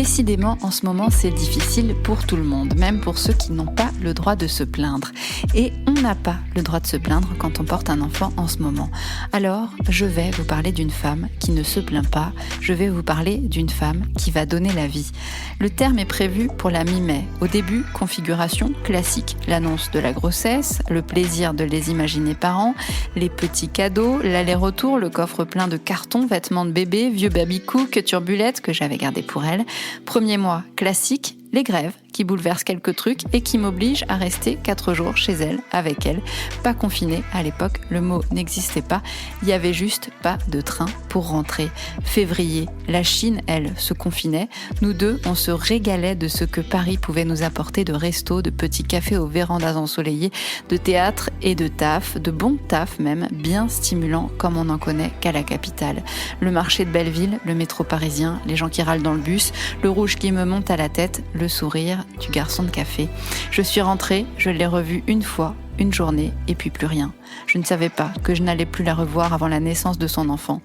Décidément, en ce moment, c'est difficile pour tout le monde, même pour ceux qui n'ont pas le droit de se plaindre. Et on n'a pas le droit de se plaindre quand on porte un enfant en ce moment. Alors, je vais vous parler d'une femme qui ne se plaint pas. Je vais vous parler d'une femme qui va donner la vie. Le terme est prévu pour la mi-mai. Au début, configuration classique, l'annonce de la grossesse, le plaisir de les imaginer parents, les petits cadeaux, l'aller-retour, le coffre plein de cartons, vêtements de bébé, vieux baby-cook, turbulettes que j'avais gardé pour elle. Premier mois classique, les grèves qui bouleversent quelques trucs et qui m'obligent à rester 4 jours chez elle, avec elle. Pas confinée, à l'époque, le mot n'existait pas, il y avait juste pas de train pour rentrer. Février, la Chine, elle, se confinait. Nous deux, on se régalait de ce que Paris pouvait nous apporter de restos, de petits cafés aux vérandas ensoleillées, de théâtre et de taf, de bons taf même, bien stimulants comme on n'en connaît qu'à la capitale. Le marché de Belleville, le métro parisien, les gens qui râlent dans le bus, le rouge qui me monte à la tête, le sourire du garçon de café. Je suis rentrée, je l'ai revue une fois, une journée, et puis plus rien. Je ne savais pas que je n'allais plus la revoir avant la naissance de son enfant.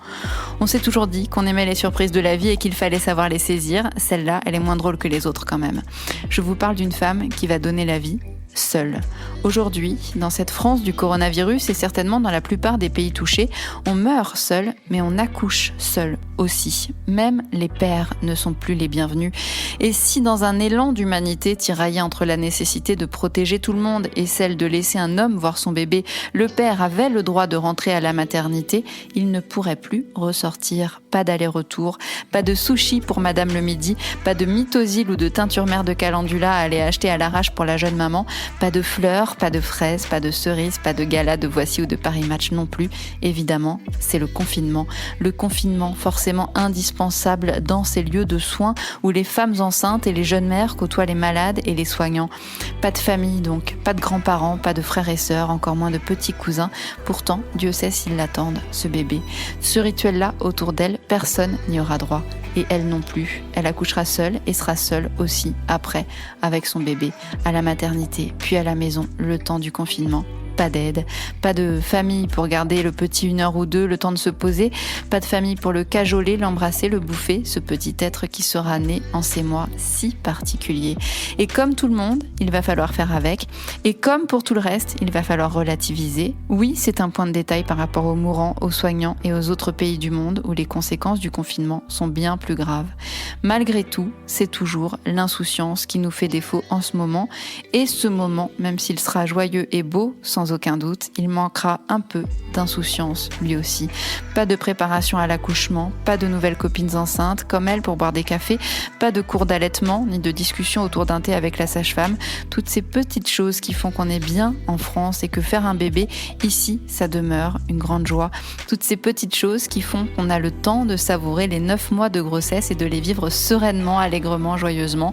On s'est toujours dit qu'on aimait les surprises de la vie et qu'il fallait savoir les saisir. Celle-là, elle est moins drôle que les autres quand même. Je vous parle d'une femme qui va donner la vie seule. Aujourd'hui, dans cette France du coronavirus et certainement dans la plupart des pays touchés, on meurt seul, mais on accouche seul aussi. Même les pères ne sont plus les bienvenus. Et si dans un élan d'humanité tiraillé entre la nécessité de protéger tout le monde et celle de laisser un homme voir son bébé, le père avait le droit de rentrer à la maternité, il ne pourrait plus ressortir. Pas d'aller-retour, pas de sushi pour Madame le Midi, pas de mitosil ou de teinture mère de calendula à aller acheter à l'arrache pour la jeune maman, pas de fleurs, pas de fraises, pas de cerises, pas de gala de Voici ou de Paris Match non plus. Évidemment, c'est le confinement. Le confinement forcément indispensable dans ces lieux de soins où les femmes enceintes et les jeunes mères côtoient les malades et les soignants. Pas de famille donc, pas de grands-parents, pas de frères et sœurs, encore moins de petits cousins. Pourtant, Dieu sait s'ils l'attendent, ce bébé. Ce rituel-là, autour d'elle, personne n'y aura droit. Et elle non plus. Elle accouchera seule et sera seule aussi après, avec son bébé, à la maternité, puis à la maison, le temps du confinement. Pas d'aide, pas de famille pour garder le petit 1 heure ou 2, le temps de se poser, pas de famille pour le cajoler, l'embrasser, le bouffer, ce petit être qui sera né en ces mois si particuliers. Et comme tout le monde, il va falloir faire avec. Et comme pour tout le reste, il va falloir relativiser. Oui, c'est un point de détail par rapport aux mourants, aux soignants et aux autres pays du monde où les conséquences du confinement sont bien plus graves. Malgré tout, c'est toujours l'insouciance qui nous fait défaut en ce moment. Et ce moment, même s'il sera joyeux et beau, sans aucun doute, il manquera un peu d'insouciance lui aussi. Pas de préparation à l'accouchement, pas de nouvelles copines enceintes comme elle pour boire des cafés, pas de cours d'allaitement ni de discussion autour d'un thé avec la sage-femme. Toutes ces petites choses qui font qu'on est bien en France et que faire un bébé, ici, ça demeure une grande joie. Toutes ces petites choses qui font qu'on a le temps de savourer les 9 mois de grossesse et de les vivre sereinement, allègrement, joyeusement.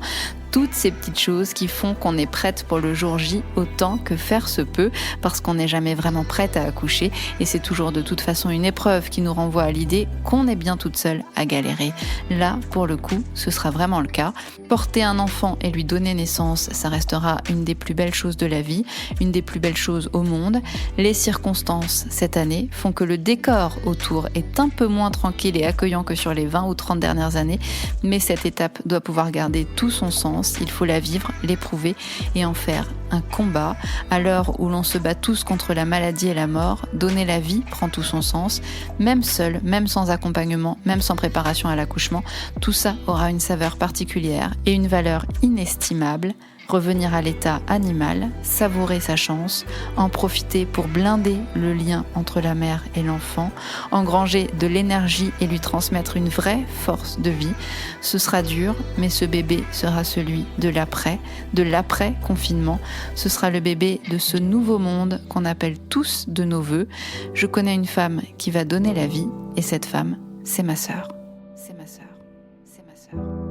Toutes ces petites choses qui font qu'on est prête pour le jour J autant que faire se peut, parce qu'on n'est jamais vraiment prête à accoucher et c'est toujours de toute façon une épreuve qui nous renvoie à l'idée qu'on est bien toute seule à galérer. Là, pour le coup, ce sera vraiment le cas. Porter un enfant et lui donner naissance, ça restera une des plus belles choses de la vie, une des plus belles choses au monde. Les circonstances, cette année, font que le décor autour est un peu moins tranquille et accueillant que sur les 20 ou 30 dernières années, mais cette étape doit pouvoir garder tout son sens. Il faut la vivre, l'éprouver et en faire un combat. À l'heure où l'on se bat tous contre la maladie et la mort, donner la vie prend tout son sens. Même seul, même sans accompagnement, même sans préparation à l'accouchement, tout ça aura une saveur particulière et une valeur inestimable. Revenir à l'état animal, savourer sa chance, en profiter pour blinder le lien entre la mère et l'enfant, engranger de l'énergie et lui transmettre une vraie force de vie. Ce sera dur, mais ce bébé sera celui de l'après-confinement. Ce sera le bébé de ce nouveau monde qu'on appelle tous de nos voeux. Je connais une femme qui va donner la vie et cette femme, c'est ma sœur. C'est ma sœur. C'est ma sœur.